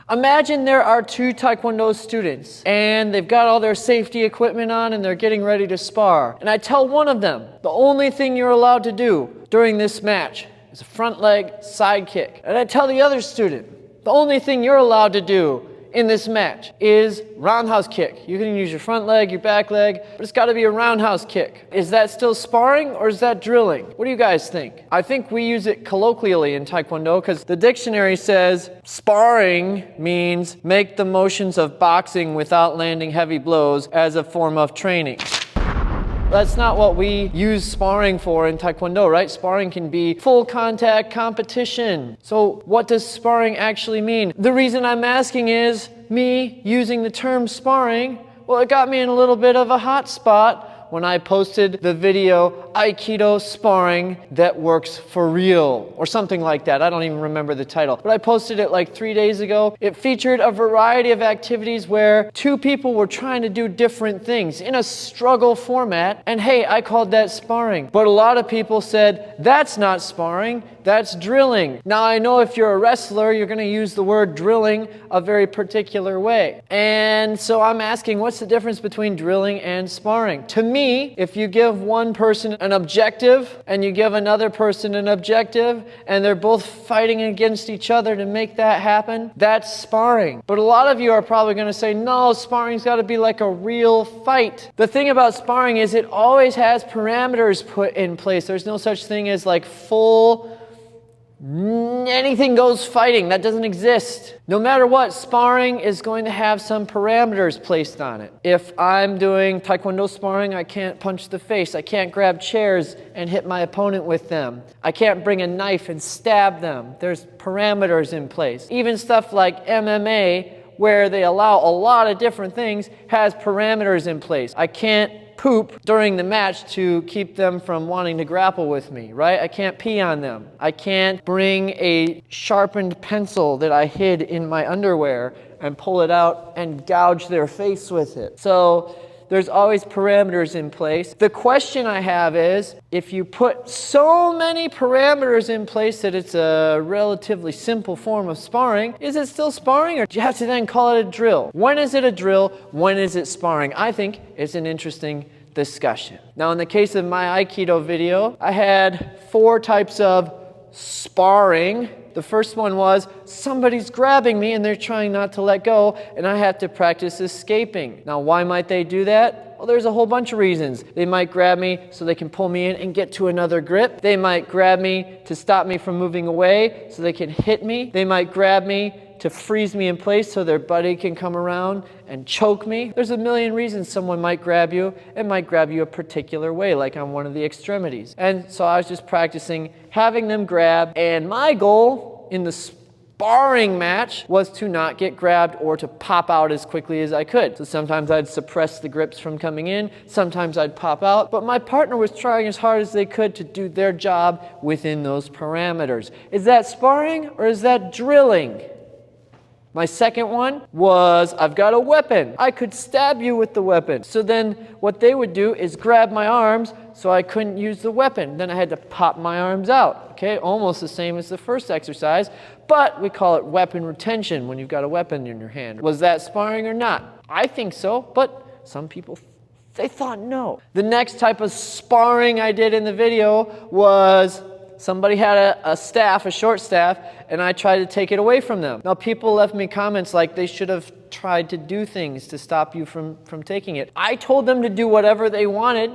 Imagine there are two Taekwondo students and they've got all their safety equipment on and they're getting ready to spar. And I tell one of them, the only thing you're allowed to do during this match is a front leg side kick. And I tell the other student, the only thing you're allowed to do in this match is roundhouse kick. You can use your front leg, your back leg, but it's got to be a roundhouse kick. Is that still sparring or is that drilling? What do you guys think? I think we use it colloquially in Taekwondo because the dictionary says sparring means make the motions of boxing without landing heavy blows as a form of training. That's not what we use sparring for in Taekwondo, right? Sparring can be full contact competition. So what does sparring actually mean? The reason I'm asking is me using the term sparring, well, it got me in a little bit of a hot spot when I posted the video Aikido sparring that works for real or something like that. I don't even remember the title, but I posted it like 3 days ago. It featured a variety of activities where two people were trying to do different things in a struggle format. And hey, I called that sparring. But a lot of people said, that's not sparring, that's drilling. Now I know if you're a wrestler, you're gonna use the word drilling a very particular way. And so I'm asking, what's the difference between drilling and sparring? To me, if you give one person an objective and you give another person an objective and they're both fighting against each other to make that happen, that's sparring. But a lot of you are probably going to say, no, sparring's got to be like a real fight. The thing about sparring is it always has parameters put in place. There's no such thing as like full anything goes fighting. That doesn't exist. No matter what, sparring is going to have some parameters placed on it. If I'm doing Taekwondo sparring, I can't punch the face. I can't grab chairs and hit my opponent with them. I can't bring a knife and stab them. There's parameters in place. Even stuff like MMA, where they allow a lot of different things, has parameters in place. I can't poop during the match to keep them from wanting to grapple with me, right? I can't pee on them. I can't bring a sharpened pencil that I hid in my underwear and pull it out and gouge their face with it. So there's always parameters in place. The question I have is, if you put so many parameters in place that it's a relatively simple form of sparring, is it still sparring or do you have to then call it a drill? When is it a drill? When is it sparring? I think it's an interesting discussion. Now, in the case of my Aikido video, I had 4 types of sparring. The first one was somebody's grabbing me and they're trying not to let go and I have to practice escaping. Now, why might they do that? Well, there's a whole bunch of reasons. They might grab me so they can pull me in and get to another grip. They might grab me to stop me from moving away so they can hit me. They might grab me to freeze me in place so their buddy can come around and choke me. There's a million reasons someone might grab you. It might grab you a particular way, like on one of the extremities. And so I was just practicing having them grab, and my goal in the sparring match was to not get grabbed or to pop out as quickly as I could. So sometimes I'd suppress the grips from coming in, sometimes I'd pop out, but my partner was trying as hard as they could to do their job within those parameters. Is that sparring or is that drilling? My second one was, I've got a weapon. I could stab you with the weapon. So then what they would do is grab my arms so I couldn't use the weapon. Then I had to pop my arms out. Okay, almost the same as the first exercise, but we call it weapon retention when you've got a weapon in your hand. Was that sparring or not? I think so, but some people, they thought no. The next type of sparring I did in the video was somebody had a staff, a short staff, and I tried to take it away from them. Now, people left me comments like they should have tried to do things to stop you from taking it. I told them to do whatever they wanted.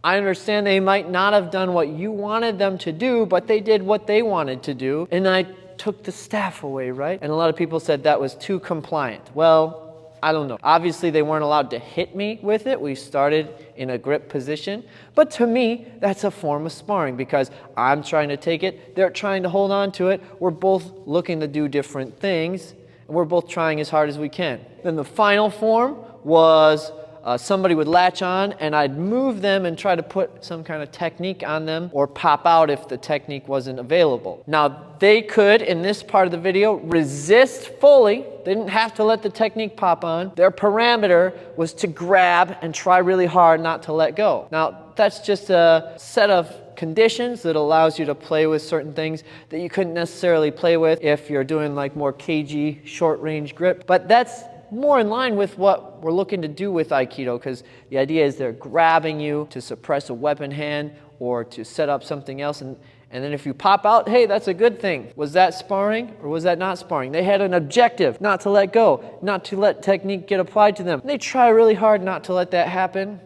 I understand they might not have done what you wanted them to do, but they did what they wanted to do, and I took the staff away, right? And a lot of people said that was too compliant. Well, I don't know. Obviously, they weren't allowed to hit me with it. We started in a grip position. But to me, that's a form of sparring because I'm trying to take it. They're trying to hold on to it. We're both looking to do different things. And we're both trying as hard as we can. Then the final form was somebody would latch on and I'd move them and try to put some kind of technique on them or pop out if the technique wasn't available. Now, they could, in this part of the video, resist fully. They didn't have to let the technique pop on. Their parameter was to grab and try really hard not to let go. Now, that's just a set of conditions, that allows you to play with certain things that you couldn't necessarily play with if you're doing like more cagey, short-range grip. But that's more in line with what we're looking to do with Aikido, because the idea is they're grabbing you to suppress a weapon hand or to set up something else, and then if you pop out, hey, that's a good thing. Was that sparring or was that not sparring? They had an objective, not to let go, not to let technique get applied to them. And they try really hard not to let that happen.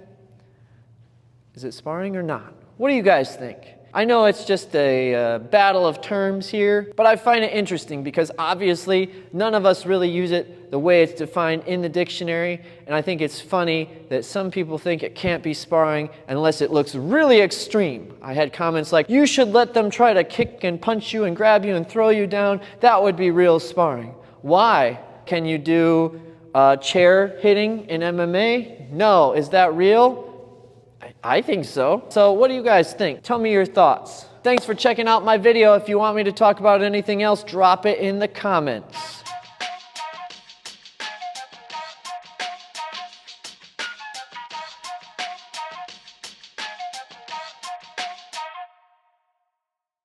Is it sparring or not? What do you guys think? I know it's just a battle of terms here, but I find it interesting because obviously none of us really use it the way it's defined in the dictionary, and I think it's funny that some people think it can't be sparring unless it looks really extreme. I had comments like, you should let them try to kick and punch you and grab you and throw you down. That would be real sparring. Why? Can you do chair hitting in MMA? No. Is that real? I think so. So what do you guys think? Tell me your thoughts. Thanks for checking out my video. If you want me to talk about anything else, drop it in the comments.